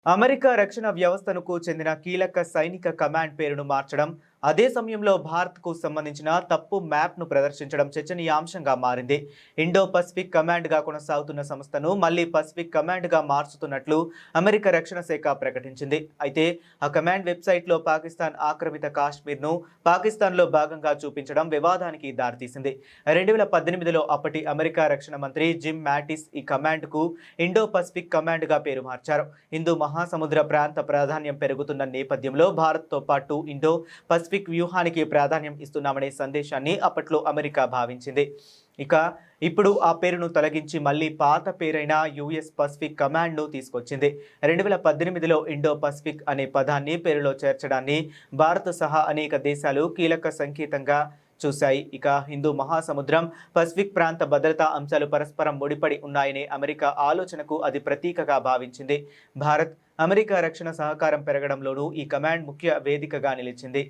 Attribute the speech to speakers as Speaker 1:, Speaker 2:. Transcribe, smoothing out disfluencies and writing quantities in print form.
Speaker 1: America రక్షణ వ్యవస్థకు చెందిన కీలక సైనిక కమాండ్ పేరును మార్చడం, అదే సమయంలో భారత్కు సంబంధించిన తప్పు మ్యాప్ను ప్రదర్శించడం చర్చనీయాంశంగా మారింది. ఇండో పసిఫిక్ కమాండ్గా కొనసాగుతున్న సంస్థను మళ్లీ పసిఫిక్ కమాండ్గా మార్చుతున్నట్లు అమెరికా రక్షణ శాఖ ప్రకటించింది. అయితే ఆ కమాండ్ వెబ్సైట్లో పాకిస్తాన్ ఆక్రమిత కాశ్మీర్ను పాకిస్తాన్లో భాగంగా చూపించడం వివాదానికి దారితీసింది. 2018లో అప్పటి అమెరికా రక్షణ మంత్రి జిమ్ మాటిస్ ఈ కమాండ్కు ఇండో పసిఫిక్ కమాండ్గా పేరు మార్చారు. హిందూ మహాసముద్ర ప్రాంత ప్రాధాన్యం పెరుగుతున్న నేపథ్యంలో భారత్తో పాటు ఇండో పసిఫిక్ వ్యూహానికి ప్రాధాన్యం ఇస్తున్నామనే సందేశాన్ని అప్పట్లో అమెరికా భావించింది. ఇప్పుడు ఆ పేరును తొలగించి మళ్ళీ పాత పేరైన యుఎస్ పసిఫిక్ కమాండ్ను తీసుకొచ్చింది. 2018లో ఇండో పసిఫిక్ అనే పదాన్ని పేరులో చేర్చడాన్ని భారత్ సహా అనేక దేశాలు కీలక సంకేతంగా చూశాయి. హిందూ మహాసముద్రం, పసిఫిక్ ప్రాంత భద్రతా అంశాలు పరస్పరం ముడిపడి ఉన్నాయనే అమెరికా ఆలోచనకు అది ప్రతీకగా భావించింది. భారత్, అమెరికా రక్షణ సహకారం పెరగడంలోనూ ఈ కమాండ్ ముఖ్య వేదికగా నిలిచింది.